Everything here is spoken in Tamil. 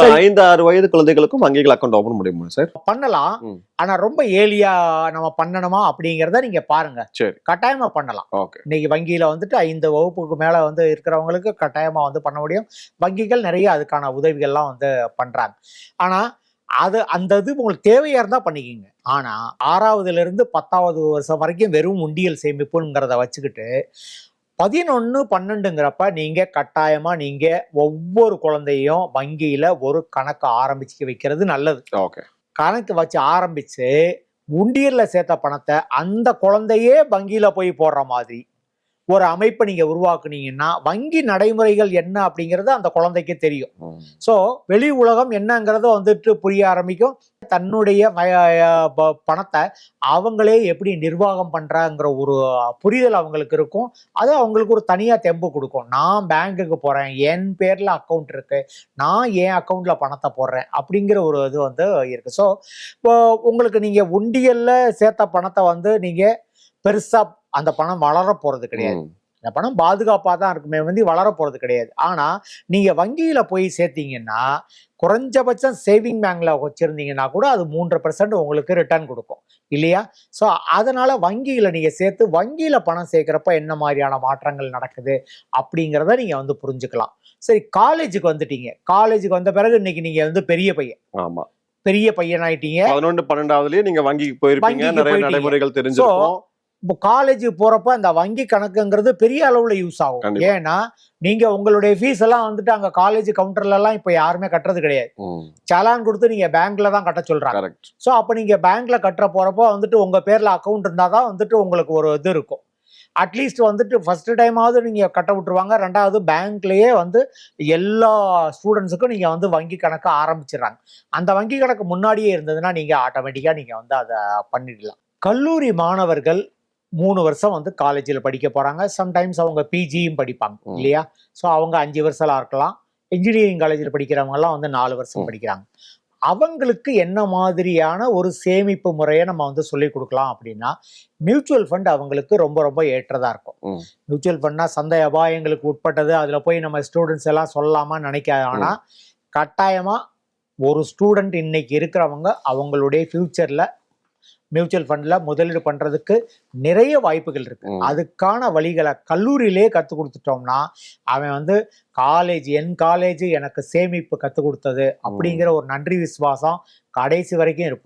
5, 6 வயது குழந்தைகளுக்கும் வங்கிகள் அக்கௌண்ட் ஓபன் முடியுமா சார்? பண்ணலாம். ஆனா ரொம்ப ஏலியா நம்ம பண்ணணுமா அப்படிங்கறத நீங்க பாருங்க. சரி. கட்டாயமா பண்ணலாம். ஓகே. இன்னைக்கு வங்கியில வந்துட்டு 5 வகுப்புக்கு மேல வந்து இருக்கிறவங்களுக்கு கட்டாயமா வந்து பண்ண முடியும். வங்கிகள் நிறைய அதுக்கான உதவிகள்லாம் வந்து பண்றாங்க. ஆனா அந்த இது உங்களுக்கு தேவையா இருந்தா பண்ணிக்கிங்க. ஆனா 6வதுல இருந்து 10வது வருஷம் வரைக்கும் வெறும் உண்டியல் சேமிப்புங்கிறத வச்சுக்கிட்டு 11, 12ங்கிறப்ப நீங்க கட்டாயமா நீங்க ஒவ்வொரு குழந்தையும் வங்கியில ஒரு கணக்கு ஆரம்பிச்சு வைக்கிறது நல்லது. ஓகே. கணக்கு வச்சு ஆரம்பிச்சு உண்டியல்ல சேர்த்த பணத்தை அந்த குழந்தையே வங்கியில போய் போடுற மாதிரி ஒரு அமைப்பை நீங்க உருவாக்குனீங்கன்னா வங்கி நடைமுறைகள் என்ன அப்படிங்கிறது அந்த குழந்தைக்கு தெரியும். ஸோ வெளி உலகம் என்னங்கிறத வந்துட்டு புரிய ஆரம்பிக்கும். தன்னுடைய பணத்தை அவங்களே எப்படி நிர்வாகம் பண்றாங்கிற ஒரு புரிதல் அவங்களுக்கு இருக்கும். அது அவங்களுக்கு ஒரு தனியா தெம்பு கொடுக்கும். நான் பேங்குக்கு போறேன், என் பேர்ல அக்கௌண்ட் இருக்கு, நான் என் அக்கௌண்ட்ல பணத்தை போடுறேன் அப்படிங்கிற ஒரு இது வந்து இருக்கு. ஸோ இப்போ உங்களுக்கு நீங்க உண்டியல்ல சேர்த்த பணத்தை வந்து நீங்க பெருசா அந்த பணம் வளர போறது கிடையாது. இந்த பணம் பாதுகாப்பா தான் இருக்குமே வந்து வளர போறது கிடையாது. ஆனா நீங்க வங்கியில போய் சேர்த்தீங்கன்னா குறைஞ்சபட்சம் சேவிங் பேங்க்ல வச்சிருந்தீங்கன்னா கூட அது 3% உங்களுக்கு ரிட்டர்ன் கொடுக்கும் இல்லையா? ஸோ அதனால வங்கியில நீங்க சேர்த்து வங்கியில பணம் சேர்க்கிறப்ப என்ன மாதிரியான மாற்றங்கள் நடக்குது அப்படிங்கிறத நீங்க வந்து புரிஞ்சுக்கலாம். சரி, காலேஜுக்கு வந்துட்டீங்க. காலேஜுக்கு வந்த பிறகு இன்னைக்கு நீங்க வந்து பெரிய பையன். ஆமா. பெரிய பையன் ஆயிட்டீங்க. 11, 12வதுலயே நீங்க வங்கிக்கு போயிருப்பீங்க. நிறைய நடைமுறைகள் தெரிஞ்சிருக்கும். இப்போ காலேஜ் போறப்ப அந்த வங்கி கணக்குங்கிறது பெரிய அளவுல யூஸ் ஆகும். ஏன்னா நீங்க உங்களுடைய ஃபீஸ் எல்லாம் வந்துட்டு அங்க காலேஜ் கவுண்டர்ல எல்லாம் இப்ப யாருமே கட்டுறது கிடையாது. சலான் கொடுத்து நீங்க பேங்க்ல தான் கட்ட சொல்றாங்க. சோ அப்ப நீங்க பேங்க்ல கட்டுற போறப்போ வந்துட்டு உங்க பேர்ல அக்கௌண்ட் இருந்தாதான் வந்துட்டு உங்களுக்கு ஒரு இது இருக்கும். அட்லீஸ்ட் வந்துட்டு ஃபர்ஸ்ட் டைமாவது நீங்க கட்ட விட்டுருவாங்க. 2வது பேங்க்லயே வந்து எல்லா ஸ்டூடெண்ட்ஸுக்கும் நீங்க வந்து வங்கி கணக்கு ஆரம்பிச்சிடறாங்க. அந்த வங்கி கணக்கு முன்னாடியே இருந்ததுன்னா நீங்க ஆட்டோமேட்டிக்கா நீங்க வந்து அதை பண்ணிடலாம். கல்லூரி மாணவர்கள் 3 வருஷம் வந்து காலேஜில் படிக்க போறாங்க. சம்டைம்ஸ் அவங்க பிஜியும் படிப்பாங்க இல்லையா? ஸோ அவங்க 5 வருஷம்லாம் இருக்கலாம். இன்ஜினியரிங் காலேஜில் படிக்கிறவங்க எல்லாம் வந்து 4 வருஷம் படிக்கிறாங்க. அவங்களுக்கு என்ன மாதிரியான ஒரு சேமிப்பு முறையை நம்ம வந்து சொல்லி கொடுக்கலாம் அப்படின்னா, மியூச்சுவல் ஃபண்ட் அவங்களுக்கு ரொம்ப ரொம்ப ஏற்றதா இருக்கும். மியூச்சுவல் ஃபண்ட்னா சந்தை அபாயங்களுக்கு உட்பட்டது, அதுல போய் நம்ம ஸ்டூடெண்ட்ஸ் எல்லாம் சொல்லலாமா நினைக்காது. ஆனா கட்டாயமா ஒரு ஸ்டூடெண்ட் இன்னைக்கு இருக்கிறவங்க அவங்களுடைய ஃபியூச்சர்ல மியூச்சுவல் ஃபண்ட்ல முதலீடு பண்றதுக்கு நிறைய வாய்ப்புகள் இருக்கு. அதுக்கான வழிகளை கல்லூரியிலே கற்றுக் கொடுத்துட்டோம்னா அவன் வந்து என் காலேஜ் எனக்கு சேமிப்பு கற்றுக் கொடுத்தது அப்படிங்கிற ஒரு நன்றி விசுவாசம் கடைசி வரைக்கும் இருப்பான்.